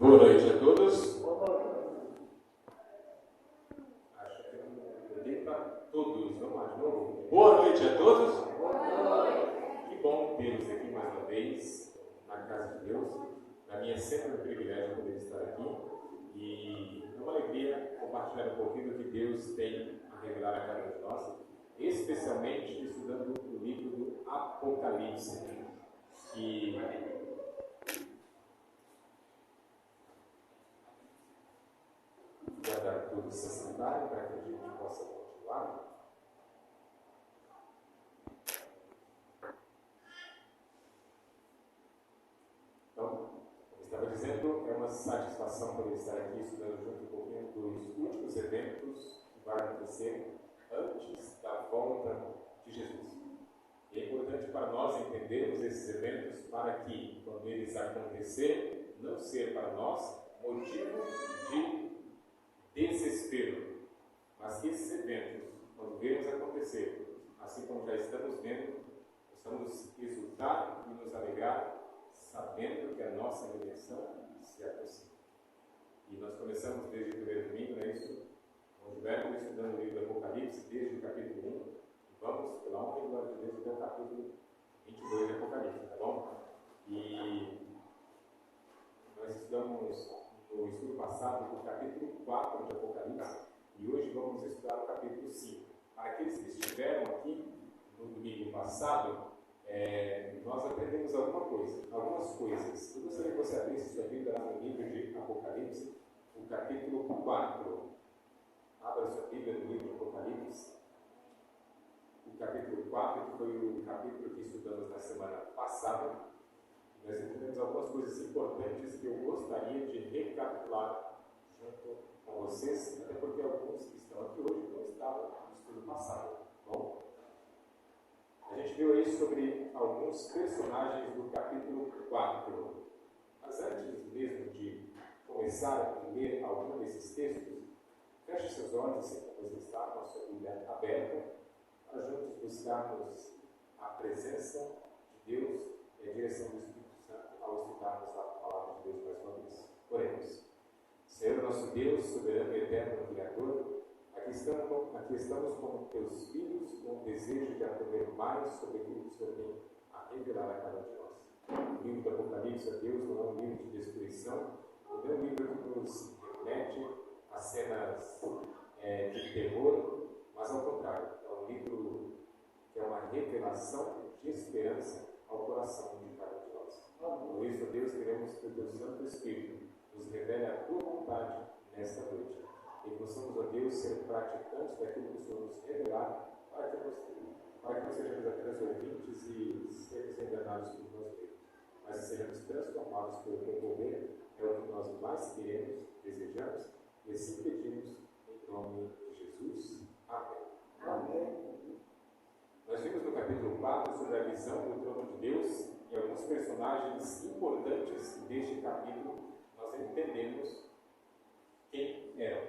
Boa noite a todos. Acho que eu dei para todos. Vamos lá de novo. Boa noite a todos. Que bom tê-los aqui mais uma vez na casa de Deus. Para mim é sempre um privilégio poder estar aqui e é uma alegria compartilhar um pouquinho do que Deus tem a revelar a cada um de nós, especialmente estudando o livro do Apocalipse, que guardar tudo se sentarem para que a gente possa continuar. Então, como estava dizendo, é uma satisfação poder estar aqui estudando junto um pouquinho dos últimos eventos que vai acontecer antes da volta de Jesus. E é importante para nós entendermos esses eventos para que, quando eles acontecerem, não ser para nós motivo de desespero, mas que esses eventos, quando vemos acontecer, assim como já estamos vendo, possamos exultar e nos alegrar, sabendo que a nossa redenção se aproxima. E nós começamos desde o primeiro domingo, não é isso? Com Gilberto estudando o livro do Apocalipse, desde o capítulo 1, e vamos, pela honra e glória de Deus, até o capítulo 22 de Apocalipse, tá bom? E nós estudamos no estudo passado o capítulo 4 de Apocalipse e hoje vamos estudar o capítulo 5. Para aqueles que estiveram aqui no domingo passado, nós aprendemos algumas coisas. Eu gostaria que você abrisse sua Bíblia lá no livro de Apocalipse, o capítulo 4. Abra sua Bíblia no livro de Apocalipse, o capítulo 4, que foi o capítulo que estudamos na semana passada. Nós entendemos algumas coisas importantes que eu gostaria de recapitular junto com vocês, até porque alguns que estão aqui hoje não estavam no estudo passado. Bom, a gente viu aí sobre alguns personagens do capítulo 4. Mas antes mesmo de começar a ler algum desses textos, feche seus olhos, assim como você está, com a sua Bíblia aberta, para juntos buscarmos a presença de Deus e a direção do Espírito ao estudarmos a palavra de Deus mais uma vez. Oremos. Senhor nosso Deus, soberano e eterno Criador, aqui estamos como teus filhos, com o desejo de aprender mais sobre aquilo que o Senhor tem a revelar a cada um de nós. O livro do Apocalipse, Deus, não é um livro de destruição, não é um livro que nos remete a cenas de terror, mas ao contrário, é um livro que é uma revelação de esperança ao coração de cada um de nós. Por isso, Deus, queremos que o teu Santo Espírito nos revele a tua vontade nesta noite. E que possamos, ó Deus, ser praticantes daquilo que o Senhor nos revelar, para que não sejamos apenas ouvintes e sermos enganados por nós mesmos, mas que sejamos transformados pelo teu poder. É o que nós mais queremos, desejamos e assim pedimos em nome de Jesus. Amém. Amém. Nós vimos no capítulo 4 sobre a visão do trono de Deus e alguns personagens importantes deste capítulo. Nós entendemos quem eram.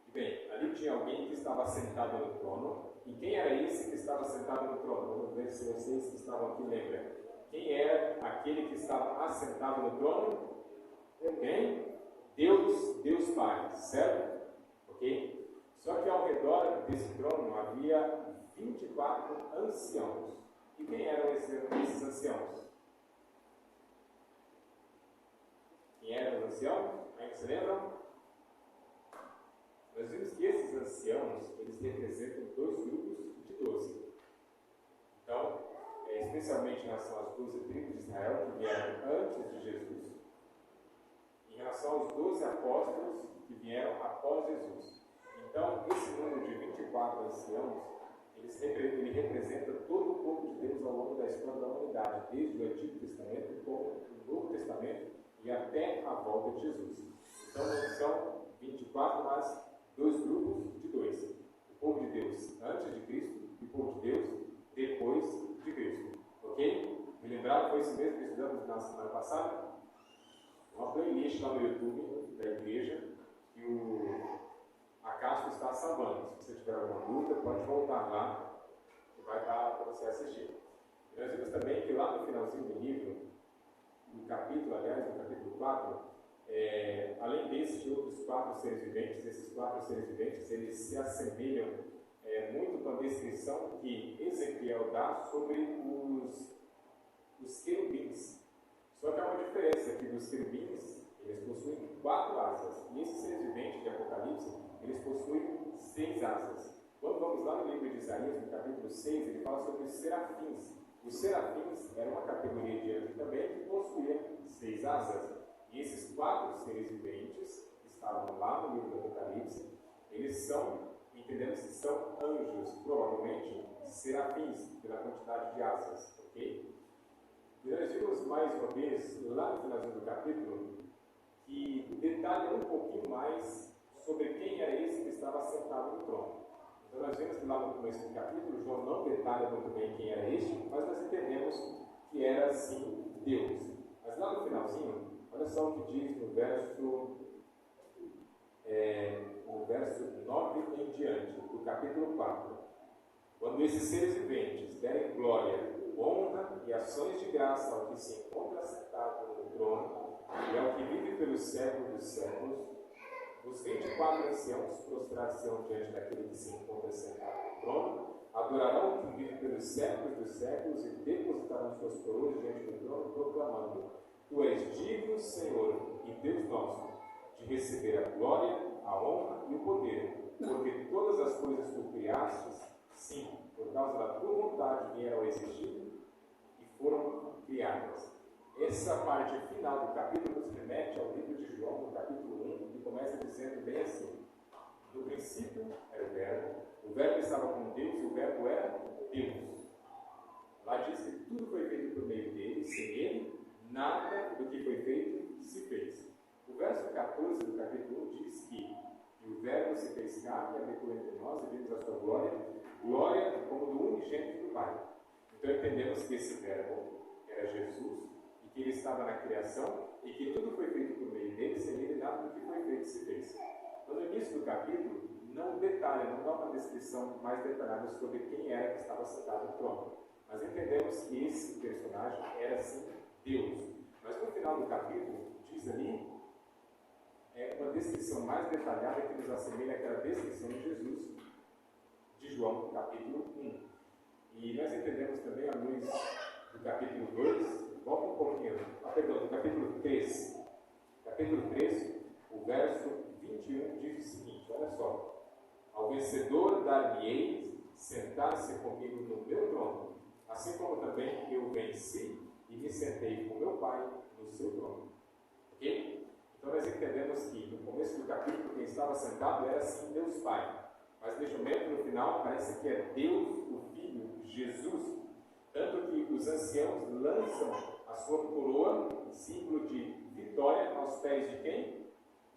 E bem, ali tinha alguém que estava sentado no trono. E quem era esse que estava sentado no trono? Vamos ver se vocês que estavam aqui lembram. Quem era aquele que estava assentado no trono? Quem? Deus Pai, certo? Ok? Só que ao redor desse trono havia 24 anciãos. E quem eram esses anciãos? Quem eram os anciãos? Ainda se lembram? Nós vimos que esses anciãos, eles representam dois grupos de 12. Então, especialmente em relação às 12 tribos de Israel, que vieram antes de Jesus, em relação aos 12 apóstolos que vieram após Jesus. Então, esse número de 24 anciãos, ele representa todo o povo de Deus ao longo da história da humanidade, desde o Antigo Testamento, como o Novo Testamento e até a volta de Jesus. Então, não são 24, mas dois grupos de dois. O povo de Deus antes de Cristo e o povo de Deus depois de Cristo. Ok? Me lembraram? Foi isso mesmo que estudamos na semana passada? Uma playlist lá no YouTube da igreja que a Castro está salvando. Se você tiver alguma dúvida, pode voltar lá que vai dar para você assistir. E nós vimos também que lá no finalzinho do livro, no capítulo 4, quatro seres viventes. Esses quatro seres viventes, eles se assemelham muito com a descrição que Ezequiel dá sobre os querubins. Só que há uma diferença, que os querubins, eles possuem 4 asas, e esses seres viventes de Apocalipse, eles possuem 6 asas. Quando vamos lá no livro de Isaías, no capítulo 6, ele fala sobre os serafins. Os serafins eram uma categoria de anjo também que possuía 6 asas. E esses 4 seres viventes que estavam lá no livro do Apocalipse, eles são, entendemos que são anjos, provavelmente serafins, pela quantidade de asas, ok? E nós vimos mais uma vez, lá no finalzinho do capítulo, que detalha um pouquinho mais sobre quem era esse que estava sentado no trono. Então nós vemos que lá no começo do capítulo, João não detalha muito bem quem era este, mas nós entendemos que era sim Deus. Mas lá no finalzinho, olha só o que diz no verso 9 em diante, do capítulo 4. Quando esses seres viventes derem glória, honra e ações de graça ao que se encontra sentado no trono e ao que vive pelos séculos dos séculos, os 24 anciãos prostrar-se-ão diante daquele que se encontra sentado no trono, adorarão o que vive pelos séculos dos séculos e depositarão suas coroas diante do trono, proclamando: Tu és digno, Senhor e Deus nosso, de receber a glória, a honra e o poder, porque todas as coisas tu criastes, sim, por causa da tua vontade vieram a existir e foram criadas. Essa parte final do capítulo nos remete ao livro de João, no capítulo 1, que começa dizendo bem assim: no princípio era o verbo estava com Deus e o verbo era Deus. Lá diz que tudo foi feito por meio dele, sem ele, nada do que foi feito se fez. O verso 14 do capítulo 1 diz que o verbo se fez carne e habitou entre nós e vimos a sua glória, glória como do unigênito do Pai. Então entendemos que esse verbo era Jesus, e que ele estava na criação, e que tudo foi feito por meio dele, sem ele nada do que foi feito se fez. Então, no início do capítulo, não detalha, não dá uma descrição mais detalhada sobre quem era que estava sentado no trono. Mas entendemos que esse personagem era sim Deus. Mas no final do capítulo, diz ali, uma descrição mais detalhada que nos assemelha àquela descrição de Jesus, de João, capítulo 1. E nós entendemos também, à luz do capítulo 2, volta um pouquinho, do capítulo 3. Capítulo 3, o verso 21 diz o seguinte, olha só: Ao vencedor dar-lhe-ei sentar-se comigo no meu trono, assim como também eu venci e me sentei com meu Pai no seu trono. Ok? Então nós entendemos que no começo do capítulo quem estava sentado era sim Deus Pai. Mas neste momento, no final, parece que é Deus, o Filho, Jesus. Tanto que os anciãos lançam a sua coroa, símbolo de vitória, aos pés de quem?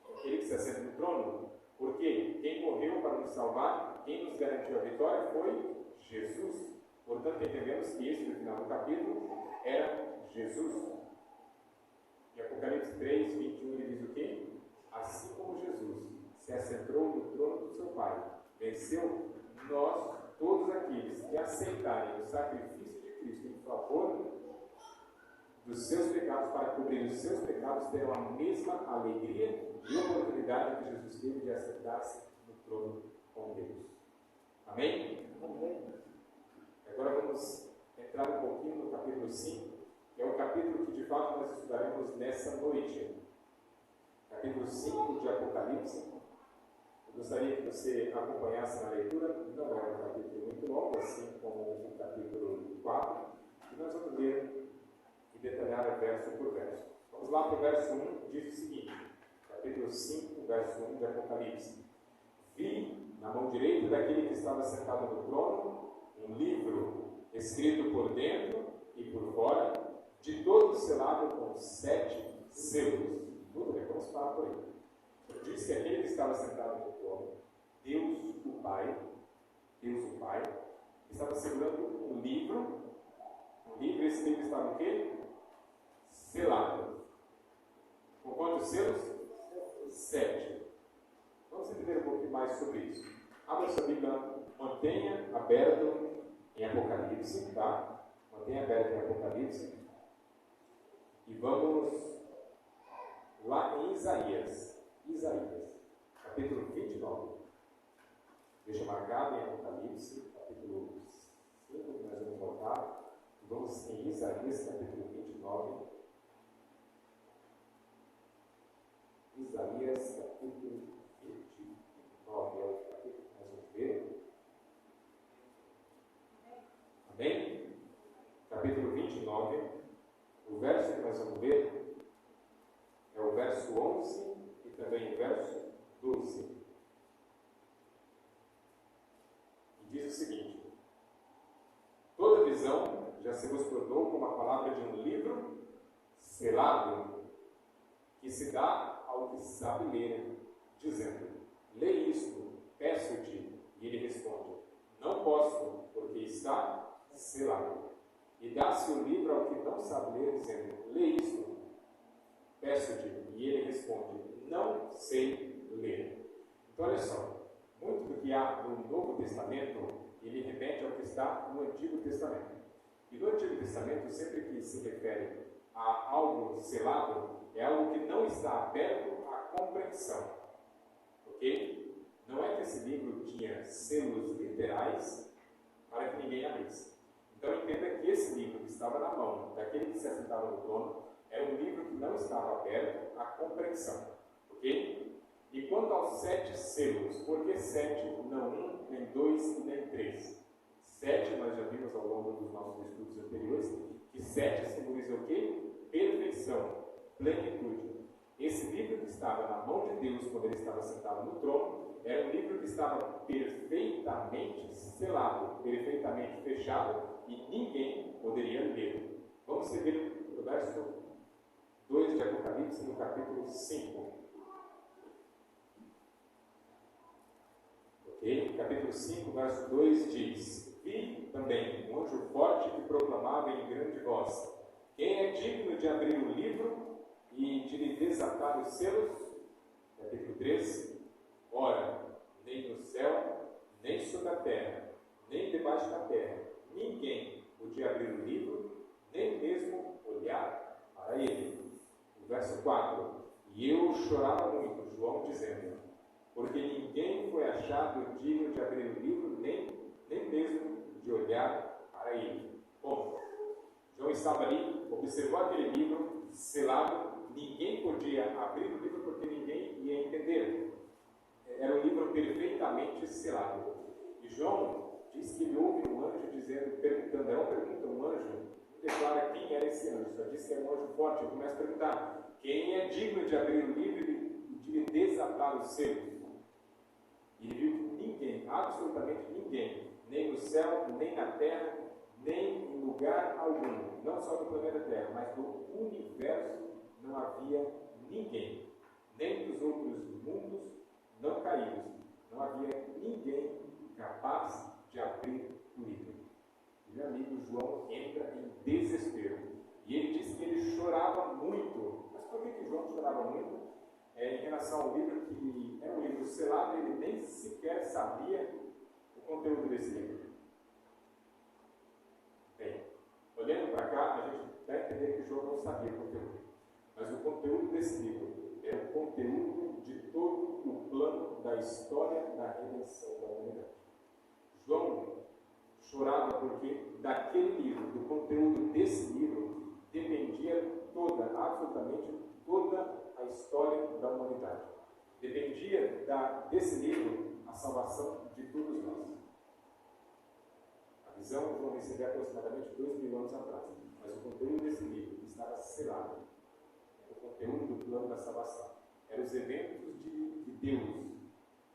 Aquele que se assenta no trono. Porque quem morreu para nos salvar, quem nos garantiu a vitória foi Jesus. Portanto, entendemos que esse, no final do capítulo, era Jesus. Em Apocalipse 3, 21, ele diz o quê? Assim como Jesus se assentou no trono do seu Pai, venceu, nós, todos aqueles que aceitarem o sacrifício de Cristo em favor dos seus pecados, para cobrir os seus pecados, terão a mesma alegria e oportunidade que Jesus teve de assentar-se no trono com Deus. Amém? Amém. Agora vamos entrar um pouquinho no capítulo 5, que é o capítulo que de fato nós estudaremos nessa noite. Capítulo 5 de Apocalipse. Eu gostaria que você acompanhasse na leitura. Não é um capítulo muito longo, assim como o capítulo 4. E nós vamos ler e detalhar verso por verso. Vamos lá para o verso 1, diz o seguinte. Capítulo 5, verso 1 de Apocalipse. Vi na mão direita daquele que estava sentado no trono um livro escrito por dentro e por fora, de todo selado com 7 selos. Tudo bem, vamos parar por aí. Diz que aquele que estava sentado no trono, Deus o Pai, estava segurando um livro. Esse livro estava o quê? Selado. Com quantos selos? 7. Vamos entender um pouquinho mais sobre isso. Abra sua Bíblia, mantenha aberto em Apocalipse, tá? Mantenha aberto em Apocalipse. E vamos lá em Isaías. capítulo 29. Deixa marcado em Apocalipse, capítulo 5, que nós vamos voltar. Vamos em Isaías, capítulo 29. Isaías, capítulo 29, é o capítulo que nós vamos ver. Amém? Capítulo 29, o verso que nós vamos ver é o verso 11 e também o verso 12. E diz o seguinte: toda visão já se vos tornou como a palavra de um livro selado, que se dá ao que sabe ler, dizendo: lê isto, peço-te. E ele responde: não posso, porque está selado. E dá-se o livro ao que não sabe ler, dizendo: lê isto, peço-te. E ele responde: não sei ler. Então, olha só, muito do que há no Novo Testamento, ele remete ao que está no Antigo Testamento. E no Antigo Testamento, sempre que se refere a algo selado, é algo que não está aberto à compreensão. Ok? Não é que esse livro tinha selos literais para que ninguém abrisse. Então entenda que esse livro que estava na mão daquele que se assentava no trono era um livro que não estava aberto à compreensão. Ok? E quanto aos 7 selos, por que 7, não 1, nem 2 e nem 3? 7, nós já vimos ao longo dos nossos estudos anteriores, que 7 simboliza o quê? Perfeição, plenitude. Esse livro que estava na mão de Deus quando ele estava sentado no trono, era um livro que estava perfeitamente selado, perfeitamente fechado, e ninguém poderia ler. Vamos seguir o verso 2 de Apocalipse, no capítulo 5. Ok? Capítulo 5, verso 2 diz: vi também um anjo forte que proclamava em grande voz: quem é digno de abrir o livro e de lhe desatar os selos? Capítulo 3: ora, nem no céu, nem sobre a terra, nem debaixo da terra, ninguém podia abrir o livro, nem mesmo olhar para ele. O verso 4: e eu chorava muito, João dizendo, porque ninguém foi achado digno de abrir o livro, nem mesmo de olhar para ele. Bom, João estava ali, observou aquele livro selado, ninguém podia abrir o livro porque ninguém ia entender. Era um livro perfeitamente selado. E João diz que ele ouve um anjo perguntando, era uma pergunta, um anjo declara quem era esse anjo, só diz que era um anjo forte. Ele começa a perguntar: quem é digno de abrir o livro e de lhe desatar os selos? E ele viu que ninguém, absolutamente ninguém, nem no céu, nem na terra, nem em lugar algum, não só no planeta Terra, mas no universo, não havia ninguém, nem dos outros mundos não caídos, não havia ninguém capaz de abrir o livro. E meu amigo João entra em desespero. E ele disse que ele chorava muito. Mas por que João chorava muito? Em relação ao livro, que é um livro selado, ele nem sequer sabia o conteúdo desse livro. Bem, olhando para cá, a gente vai entender que João não sabia o conteúdo. Mas o conteúdo desse livro é o conteúdo de todo o plano da história da redenção da humanidade. João chorava porque daquele livro, do conteúdo desse livro, dependia absolutamente toda a história da humanidade. Dependia desse livro a salvação de todos nós. A visão João recebeu aproximadamente 2.000 anos atrás, mas o conteúdo desse livro estava selado. Era o conteúdo do plano da salvação. Eram os eventos de Deus.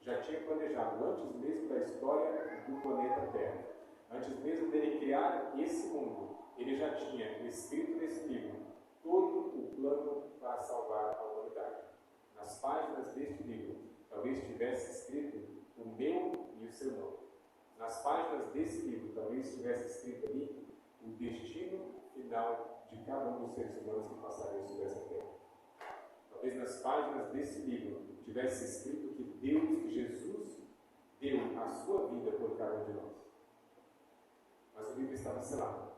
Já tinha planejado antes mesmo da história do planeta Terra. Antes mesmo dele criar esse mundo, ele já tinha escrito nesse livro todo o plano para salvar a humanidade. Nas páginas deste livro, talvez tivesse escrito o meu e o seu nome. Nas páginas desse livro, talvez tivesse escrito ali o destino final de cada um dos seres humanos que passariam sobre essa terra. Talvez nas páginas desse livro tivesse escrito que Deus, que Jesus, deu a sua vida por cada um de nós. Mas o livro estava selado.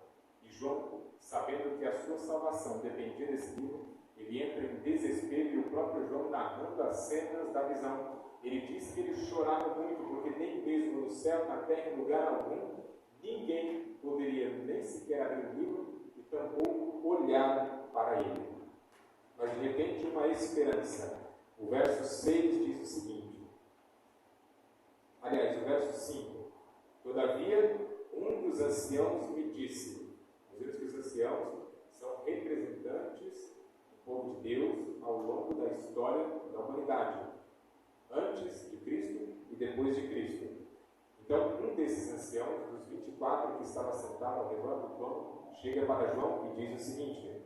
E João, sabendo que a sua salvação dependia desse livro, ele entra em desespero, e o próprio João, narrando as cenas da visão, ele disse que ele chorava muito, porque nem mesmo no céu, na terra, em lugar algum, ninguém poderia nem sequer abrir o livro e tampouco olhar para ele. Mas de repente uma esperança. O verso 6 diz o seguinte, aliás, o verso 5, todavia um dos anciãos me disse, os anciãos são representantes do povo de Deus ao longo da história da humanidade, antes de Cristo e depois de Cristo. Então, um desses anciãos, dos 24 que estava sentado ao redor do trono, chega para João e diz o seguinte,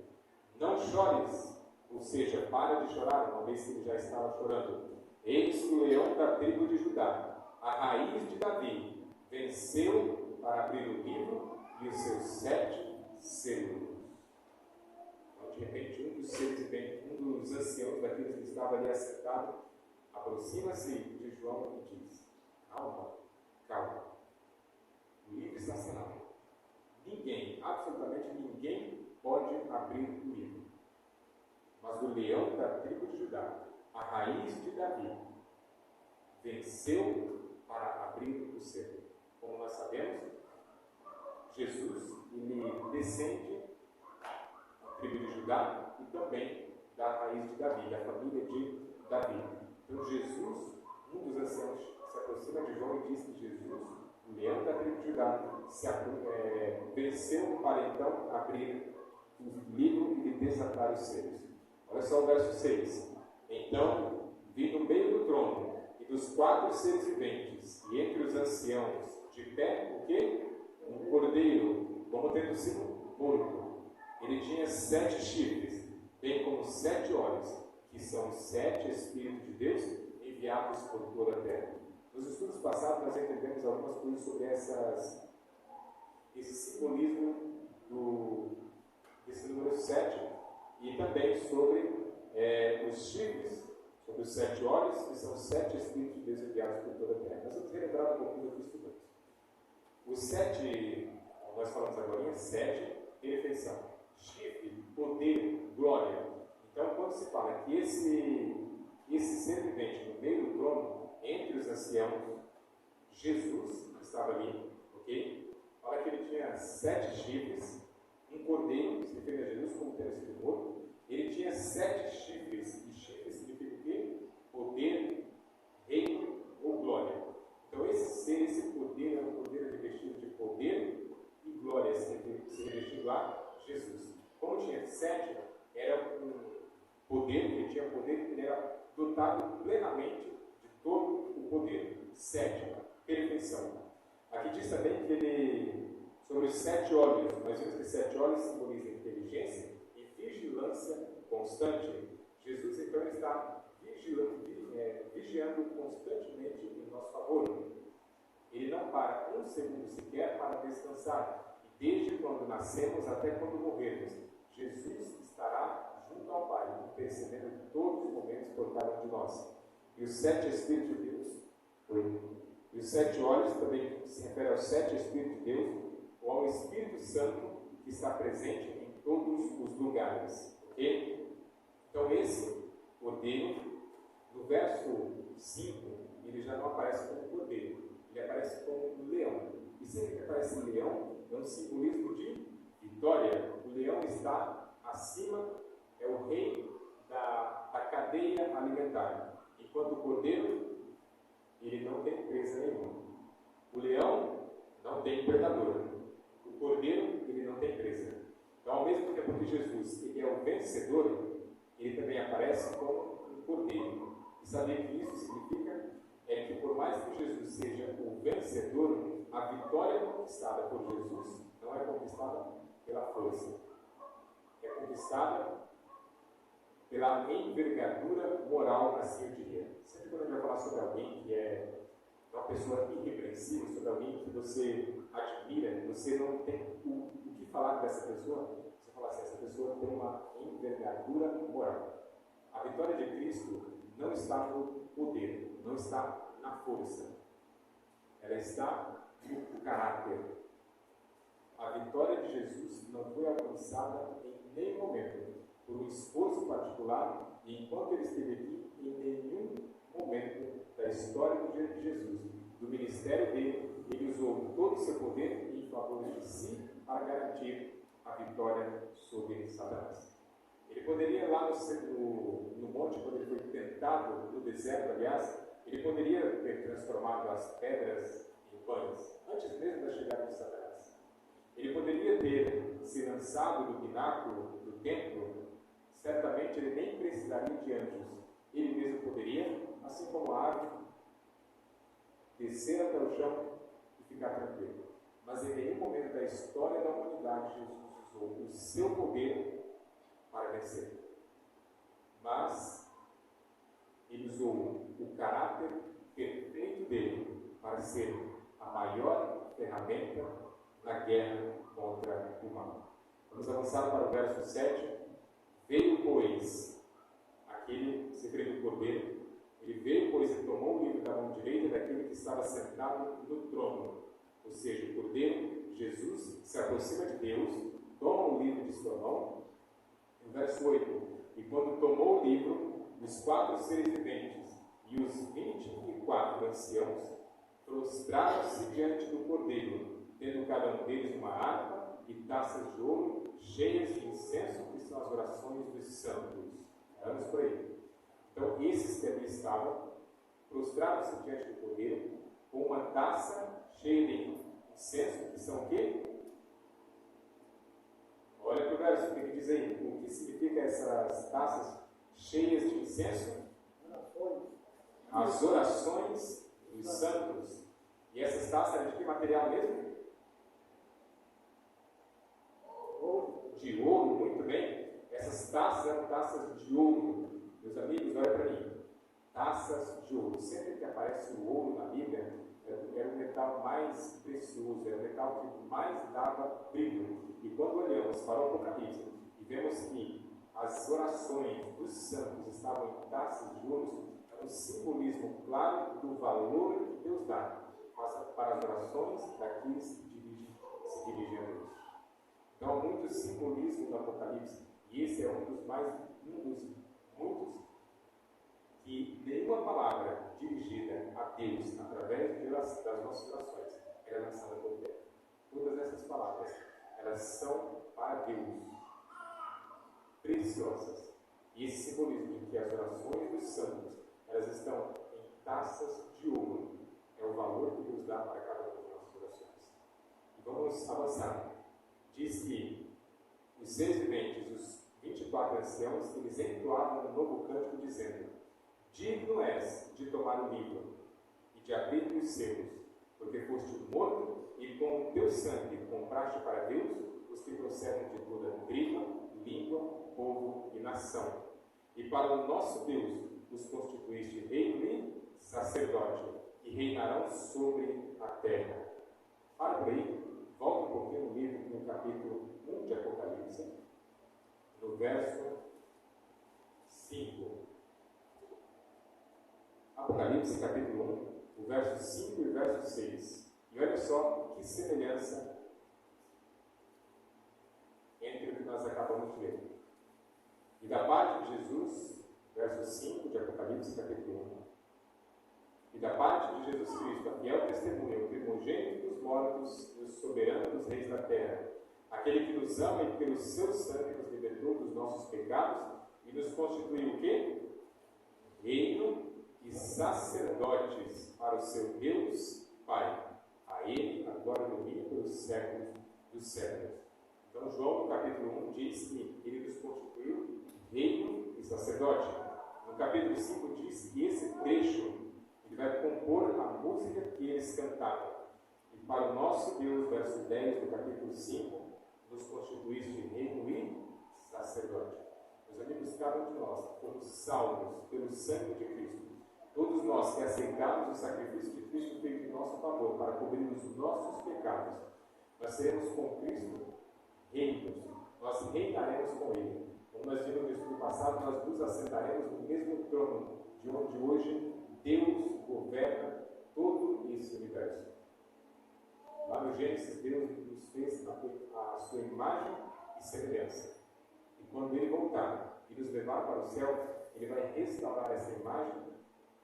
não chores, ou seja, para de chorar, uma vez que ele já estava chorando. Eis que o leão da tribo de Judá, a raiz de Davi, venceu para abrir o livro e os seus 7 selos. Então, de repente, um dos anciãos daqueles que estava ali assentado, aproxima-se de João e diz, calma, calma, o livro está selado. Ninguém, absolutamente ninguém, pode abrir o livro. Mas o leão da tribo de Judá, a raiz de Davi, venceu para abrir o selo. Como nós sabemos, Jesus, ele descende da tribo de Judá e também da raiz de Davi, da família de Davi. Então Jesus, um dos anciãos, se aproxima de João e diz que Jesus, o leão da tribo de Judá, venceu para então abrir o livro e desatar os selos. Olha só o verso 6. Então, vi no meio do trono e dos 4 seres viventes, e entre os anciãos, de pé, o quê? Um cordeiro, como tendo sido morto. Ele tinha 7 chifres, bem como 7 olhos, que são os 7 Espíritos de Deus enviados por toda a terra. Nos estudos passados, nós entendemos algumas coisas sobre esse simbolismo desse número 7, e também sobre os chifres, sobre os 7 olhos, que são 7 Espíritos de Deus enviados por toda a terra. Nós vamos relembrar um pouquinho do que estudamos. Os 7, como nós falamos agora, 7, perfeição, chifre, poder, glória. Então, quando se fala que esse ser vivente no meio do trono, entre os anciãos, Jesus estava ali, ok? Fala que ele tinha 7 chifres, um cordeiro, se refere a Jesus como tendo sido morto. Ele tinha 7 chifres, e chifres significa o quê? Poder, reino ou glória. Então esse poder é um poder revestido de poder e glória, se revestido a Jesus. Como tinha 7, era um poder, ele tinha poder, ele era dotado plenamente de todo o poder. 7, perfeição. Aqui diz também que ele, sobre os 7 olhos, nós vimos que 7 olhos simbolizam inteligência e vigilância constante. Jesus então está vigiando constantemente em nosso favor. Ele não para um segundo sequer para descansar. E desde quando nascemos até quando morrermos, Jesus estará junto ao Pai, intercedendo todos os momentos por cada um de nós. E os 7 Espíritos de Deus, e os 7 olhos também se refere aos 7 Espíritos de Deus, ou ao Espírito Santo que está presente em todos os lugares. Ok? Então esse cordeiro, no verso 5, ele já não aparece como cordeiro, ele aparece como um leão. E sempre que aparece um leão, é um simbolismo de vitória. O leão está acima, é o rei da cadeia alimentar. Enquanto o cordeiro, ele não tem presa nenhuma. O leão não tem predador. O cordeiro, ele não tem presa. Então, ao mesmo tempo que Jesus ele é o vencedor, ele também aparece como um cordeiro. E saber que isso significa é que por mais que Jesus seja o vencedor, a vitória conquistada por Jesus não é conquistada pela força. É conquistada pela envergadura moral, assim eu diria. Sempre quando a gente vai falar sobre alguém que é uma pessoa irrepreensível, sobre alguém que você admira, você não tem o que falar dessa pessoa, você fala assim, essa pessoa tem uma envergadura moral. A vitória de Cristo não está no poder, não está na força. Ela está no caráter. A vitória de Jesus não foi alcançada em nenhum momento por um esforço particular, e enquanto ele esteve aqui, em nenhum momento da história de Jesus, do ministério dele, ele usou todo o seu poder em favor de si para garantir a vitória sobre Satanás. Ele poderia lá no monte, quando ele foi tentado, no deserto, aliás, ele poderia ter transformado as pedras em pães, antes mesmo da chegada de Satanás. Ele poderia ter se lançado do pináculo do templo, certamente ele nem precisaria de anjos. Ele mesmo poderia, assim como a ave, descer até o chão e ficar tranquilo. Mas em nenhum momento da história da humanidade, Jesus usou o seu poder para vencer. Mas ele usou o caráter perfeito dele para ser a maior ferramenta na guerra contra o mal. Vamos avançar para o verso 7. Veio, pois, aquele segredo do cordeiro. Ele veio, pois, e tomou o livro da mão direita daquele que estava sentado no trono. Ou seja, o cordeiro, Jesus, se aproxima de Deus, toma o livro de sua mão. No verso 8, e quando tomou o livro, os 4 seres viventes e os 24 anciãos prostraram-se diante do cordeiro, tendo cada um deles uma harpa e taças de ouro cheias de incenso, que são as orações dos santos. Vamos por aí. Então, esses que ali estavam, prostraram-se diante do cordeiro, com uma taça cheia de incenso, que são o quê? Olha para o verso, o que diz aí? O que significa essas taças cheias de incenso? As orações dos santos. E essas taças eram de que material mesmo? De ouro, muito bem. Essas taças eram taças de ouro. Meus amigos, olha para mim. Taças de ouro. Sempre que aparece o ouro na Bíblia, era o metal mais precioso, era o metal que mais dava brilho. E quando olhamos para o Apocalipse e vemos que as orações dos santos estavam em taças de ouro, é um simbolismo claro do valor que Deus dá para as orações daqueles que se dirigem a Deus. Então, há muito simbolismo no Apocalipse, e esse é um dos muitos, que nenhuma palavra dirigida a Deus através das nossas orações é lançada por Deus. Todas essas palavras, elas são para Deus preciosas. E esse simbolismo de que as orações dos santos, elas estão em taças de ouro, é o valor que Deus dá para cada uma das nossas orações. E vamos avançar. Diz que os seres viventes, os 24 anciãos, eles entoavam um novo cântico dizendo: digno és de tomar o livro e de abrir os selos, porque foste morto e com o teu sangue compraste para Deus os que procedem de toda tribo, língua, povo e nação. E para o nosso Deus os constituíste reino e sacerdote, e reinarão sobre a terra. Para por aí, volta um pouquinho no livro, no capítulo 1 de Apocalipse, no verso 5. Apocalipse, capítulo 1, o verso 5 e o verso 6. E olha só que semelhança entre o que nós acabamos de ler. E da parte de Jesus, verso 5 de Apocalipse, capítulo 1. E da parte de Jesus Cristo, a fiel testemunha, o primogênito dos mortos e o soberano dos reis da terra, aquele que nos ama e pelo seu sangue nos libertou dos nossos pecados e nos constituiu o quê? Reino e sacerdotes para o seu Deus Pai. A Ele a glória e domínio pelos séculos dos séculos. Então, João, no capítulo 1, diz que Ele nos constituiu reino e sacerdote. No capítulo 5 diz que esse trecho ele vai compor a música que eles cantavam. E para o nosso Deus, verso 10 do capítulo 5, nos constituíste reino e sacerdote. Meus amigos, cada um de nós fomos salvos pelo sangue de Cristo. Todos nós que aceitamos o sacrifício de Cristo feito em nosso favor para cobrir os nossos pecados, nós seremos com Cristo reinos. Nós reinaremos com Ele. Como nós vimos no estudo passado, nós nos assentaremos no mesmo trono de onde hoje Deus governa todo esse universo. Lá no Gênesis, Deus nos fez a sua imagem e semelhança. E quando Ele voltar e nos levar para o céu, Ele vai restaurar essa imagem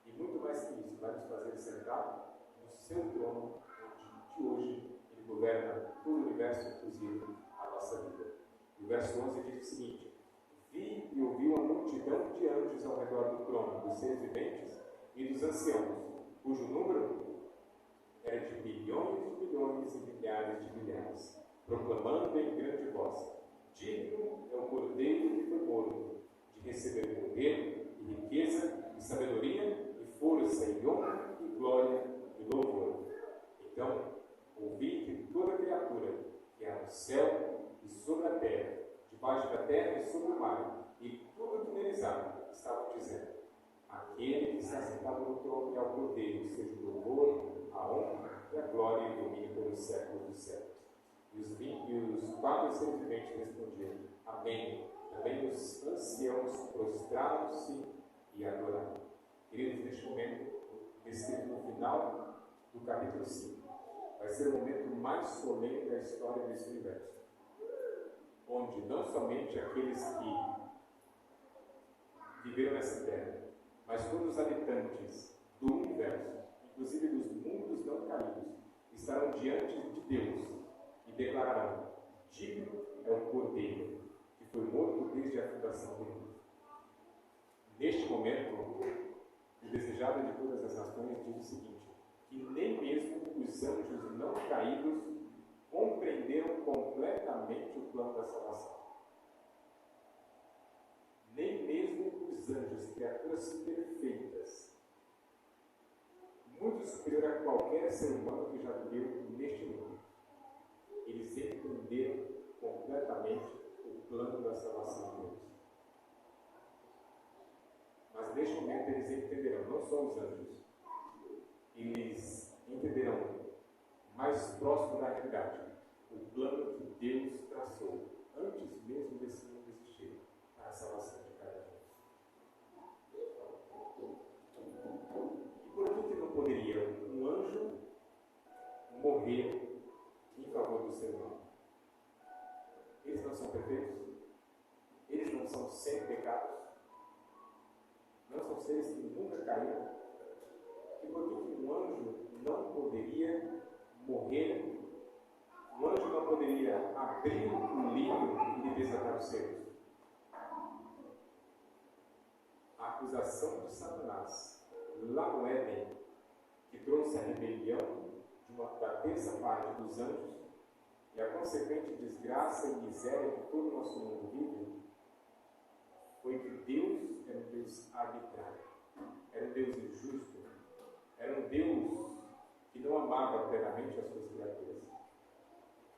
e muito mais que isso, vai nos fazer sentar no seu trono, onde de hoje Ele governa todo o universo, inclusive a nossa vida. E o verso 11 diz o seguinte: vi e ouvi uma multidão de anjos ao redor do trono, dos seres viventes e dos anciãos, cujo número era de bilhões de bilhões e milhares de milhares, proclamando em grande voz: digno é o Cordeiro que foi morto, de receber poder e riqueza e sabedoria e força e honra e glória e louvor. Então, ouvi que toda criatura que há no céu e sobre a terra, debaixo da terra e sobre o mar, e tudo que neles há, estavam dizendo: aquele que está sentado no trono e ao Cordeiro, seja o louvor, a honra e a glória e o domínio pelos séculos dos séculos. E os 4 seres viventes respondiam: amém. Também os anciãos prostraram-se e adoraram. Queridos, neste momento, descrito no final do capítulo 5, vai ser o momento mais solene da história desse universo, onde não somente aqueles que viveram nessa terra, mas todos os habitantes do universo, inclusive dos mundos não caídos, estarão diante de Deus e declararão: digno é o Cordeiro que foi morto desde a fundação do mundo. Neste momento, o desejado de todas as nações diz o seguinte: que nem mesmo os anjos não caídos compreenderam completamente o plano da salvação. Nem mesmo os anjos, criaturas perfeitas, muito superior a qualquer ser humano que já viveu neste mundo, eles entenderam completamente o plano da salvação de Deus. Mas neste momento eles entenderão, não só os anjos, eles entenderão mais próximo da realidade o plano que Deus traçou antes mesmo desse mundo existir para a salvação de cada um. E por que não poderia um anjo morrer em favor do ser humano? Eles não são perfeitos? Eles não são sem pecados? Não são seres que nunca caíram? E por que um anjo não poderia morrer? Um anjo não poderia abrir o livro e desatar os seus? A acusação de Satanás, lá no Éden, que trouxe a rebelião da terça parte dos anjos e a consequente desgraça e miséria que todo o nosso mundo vive, foi que Deus era um Deus arbitrário, era um Deus injusto, era um Deus que não amava plenamente as suas criaturas.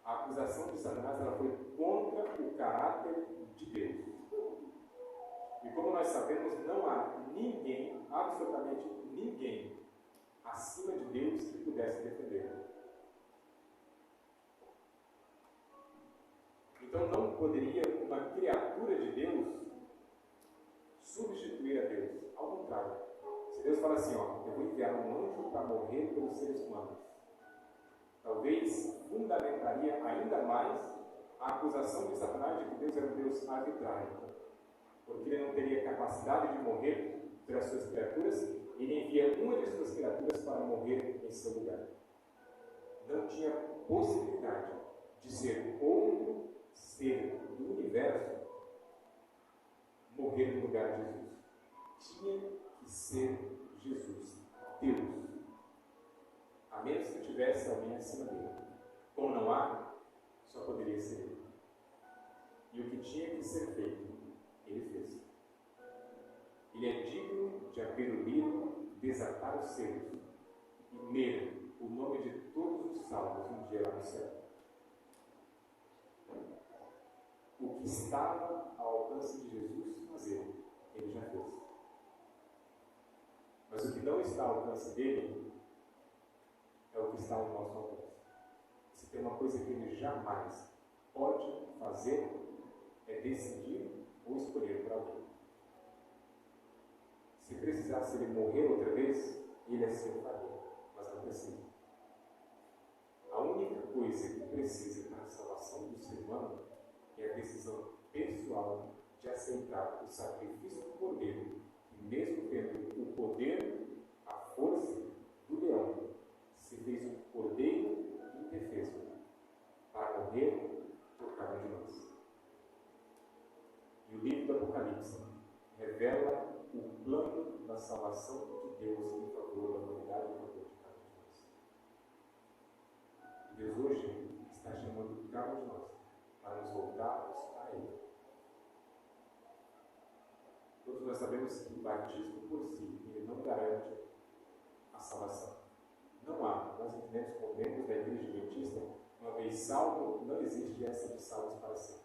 A acusação de Satanás ela foi contra o caráter de Deus. E como nós sabemos, não há ninguém, absolutamente ninguém, acima de Deus que pudesse defendê-lo. Então não poderia uma criatura de Deus substituir a Deus. Ao contrário, se Deus fala assim: ó, eu vou enviar um anjo para morrer pelos seres humanos, talvez fundamentaria ainda mais a acusação de Satanás de que Deus era um Deus arbitrário, porque ele não teria capacidade de morrer pelas suas criaturas e ele envia uma de suas criaturas para morrer em seu lugar. Não tinha possibilidade de ser outro ser do universo morrer no lugar de Jesus. Tinha que ser Jesus, Deus. A menos que tivesse alguém acima dele. Como não há, só poderia ser ele. E o que tinha que ser feito, ele fez. Ele é digno de abrir o livro, desatar os selos e ler o nome de todos os salvos um dia lá no céu. O que estava ao alcance de Jesus fazer, ele já fez. Mas o que não está ao alcance dele é o que está ao nosso alcance. Se tem uma coisa que ele jamais pode fazer, é decidir ou escolher para alguém. Se precisasse ele morrer outra vez, ele assim o faria, mas não precisa. A única coisa que precisa para a salvação do ser humano é a decisão pessoal de aceitar o sacrifício do Cordeiro, que mesmo tendo o poder se fez um cordeiro indefeso para morrer por cada um de nós. E o livro do Apocalipse revela o plano da salvação de Deus em favor da humanidade e em favor de cada um de nós. E Deus hoje está chamando cada um de nós para nos voltarmos a Ele. Todos nós sabemos que o batismo por si, ele não garante a salvação. Não há. Nós entendemos como membros da Igreja Adventista, uma vez salvo, não existe essa de salvos para sempre.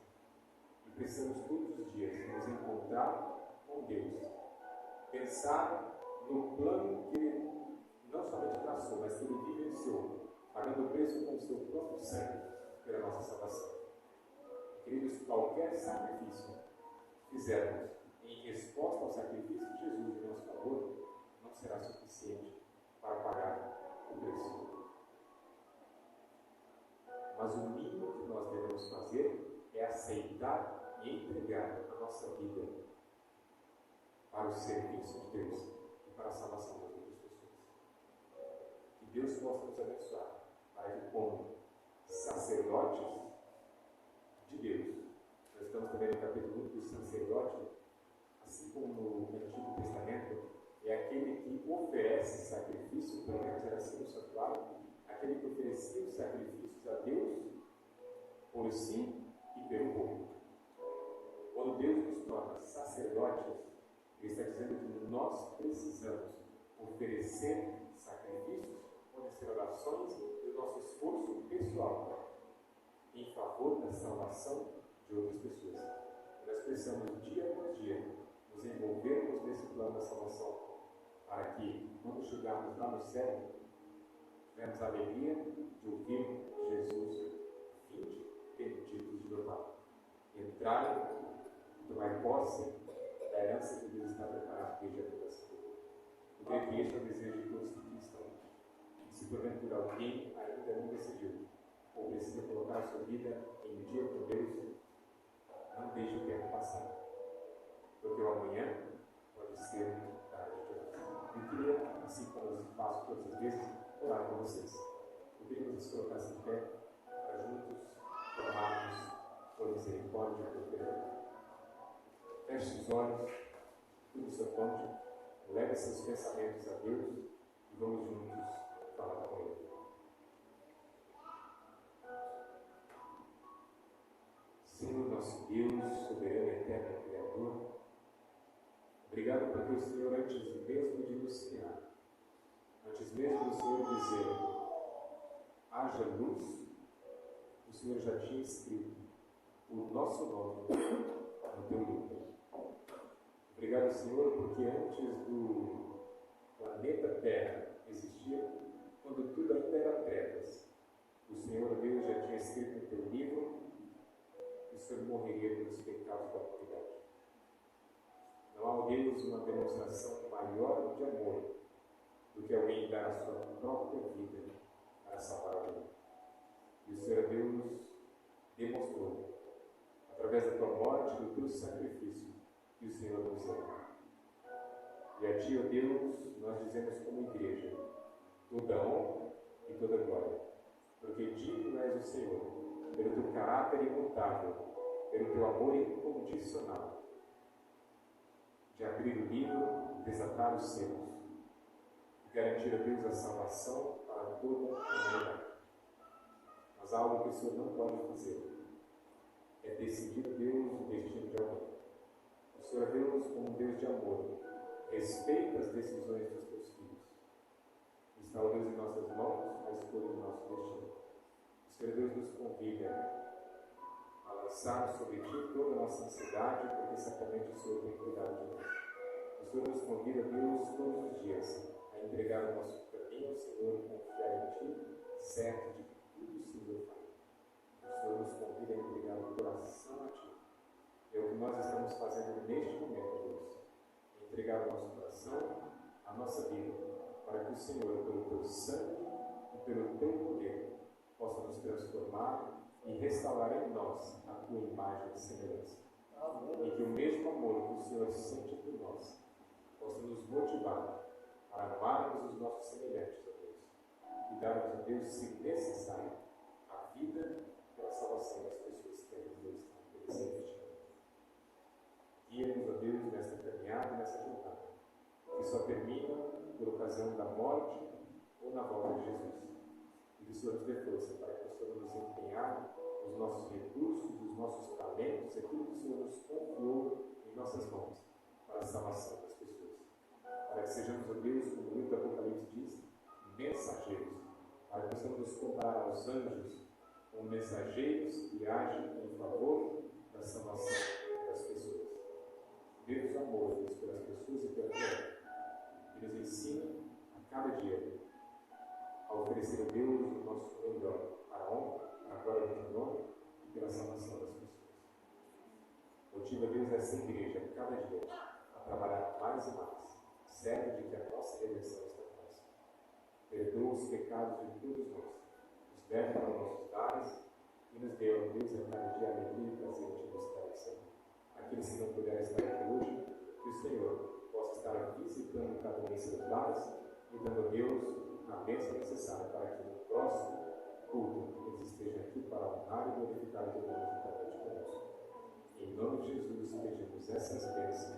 E precisamos todos os dias nos encontrar com Deus. Pensar no plano que Ele não somente traçou, mas que Ele vivenciou, pagando o preço com o seu próprio sangue pela nossa salvação. Queridos, qualquer sacrifício que fizermos em resposta ao sacrifício de Jesus em nosso favor, não será suficiente para pagar o preço. Mas o mínimo que nós devemos fazer é aceitar e entregar a nossa vida para o serviço de Deus e para a salvação das outras pessoas. Que Deus possa nos abençoar para que, como sacerdotes de Deus, nós estamos também no capítulo 1 do sacerdote, assim como no Antigo Testamento, é aquele que oferece sacrifício, pelo menos era assim no santuário, aquele que oferecia os sacrifícios a Deus por si e pelo povo. Quando Deus nos torna sacerdotes, Ele está dizendo que nós precisamos oferecer sacrifícios, oferecer orações e o nosso esforço pessoal em favor da salvação de outras pessoas. Nós precisamos, dia após dia, nos envolvermos nesse plano da salvação, para que, quando chegarmos lá no céu, tivermos a alegria de ouvir Jesus: vinde, benditos de meu Pai. Entrarem, tomar posse da herança que Deus está preparado desde a fundação. Eu creio que este é o desejo de todos que estão. E se porventura alguém ainda não decidiu, ou precisa colocar a sua vida em dia com Deus, não deixe o tempo passar. Porque o amanhã pode ser tarde demais. Eu queria, assim como eu faço todas as vezes, orar com vocês. Eu queria que vocês colocassem em pé para juntos tomarmos por misericórdia e por perdão. Feche os olhos, tudo o seu cônjuge, leve seus pensamentos a Deus e vamos juntos falar com Ele. Senhor nosso Deus, soberano, eterno, Criador, obrigado porque o Senhor, antes mesmo de nos criar, antes mesmo do Senhor dizer, haja luz, o Senhor já tinha escrito o nosso nome no teu livro. Obrigado, Senhor, porque antes do planeta Terra existir, quando tudo ainda era trevas, o Senhor Deus já tinha escrito no teu livro que o Senhor morreria pelos pecados da humanidade. Não há, Deus, uma demonstração maior de amor do que alguém dar a sua própria vida para salvar alguém. E o Senhor Deus demonstrou, através da tua morte e do teu sacrifício, que o Senhor nos ama. E a Ti, ó Deus, nós dizemos como igreja, toda honra e toda glória, porque digno és o Senhor, pelo teu caráter imutável, pelo teu amor incondicional, de abrir o livro, desatar os selos, e garantir a Deus a salvação para toda a humanidade. Mas há algo que o Senhor não pode fazer, é decidir, Deus, o destino de alguém. O Senhor, Deus, como um Deus de amor, respeita as decisões dos teus filhos. Está, ó Deus, em nossas mãos a escolha do nosso destino. O Senhor, Deus, nos convida a lançar sobre Ti toda a nossa ansiedade, porque certamente o Senhor tem cuidado de nós. O Senhor nos convida, Deus, todos os dias a entregar o nosso caminho ao Senhor e confiar em Ti, certo de que tudo o Senhor fará. O Senhor nos convida a entregar o coração a Ti. É o que nós estamos fazendo neste momento, Deus. Entregar o nosso coração, a nossa vida, para que o Senhor, pelo Teu sangue e pelo Teu poder, possa nos transformar e restaurar em nós a Tua imagem e semelhança. E que o mesmo amor que o Senhor sente por nós possa nos motivar para amarmos os nossos semelhantes, ó Deus, e dar-nos a Deus, se necessário, a vida pela salvação das pessoas que ainda não estão perecendo. Guia-nos, ó Deus, nesta caminhada e nessa jornada, que só termina por ocasião da morte ou na volta de Jesus. E que o Senhor nos dê força para que possamos nos empenhar os nossos recursos, os nossos talentos, aquilo que o Senhor nos confiou em nossas mãos para a salvação das pessoas. Para que sejamos, ó Deus, como o livro do Apocalipse diz, mensageiros, para que possamos nos comparar aos anjos como mensageiros que agem em favor da salvação das pessoas. Deus amor, Deus, pelas pessoas e pela terra, que nos ensina a cada dia a oferecer a Deus o nosso melhor, para a honra, para a glória do nome e pela salvação das pessoas. Motiva, Deus, essa igreja, cada dia, a trabalhar mais e mais, certo de que a nossa redenção está próxima. Perdoa os pecados de todos nós, nos leve para os nossos lares e nos dê, ó Deus, a cada dia a alegria e prazer de buscar o Senhor. Aqueles que não puderem estar aqui hoje, que o Senhor possa estar visitando cada um em seus lares e dando a Deus a bênção necessária para que no próximo culto eles estejam aqui para honrar e glorificar o teu nome juntamente conosco. Em nome de Jesus, pedimos essas bênçãos.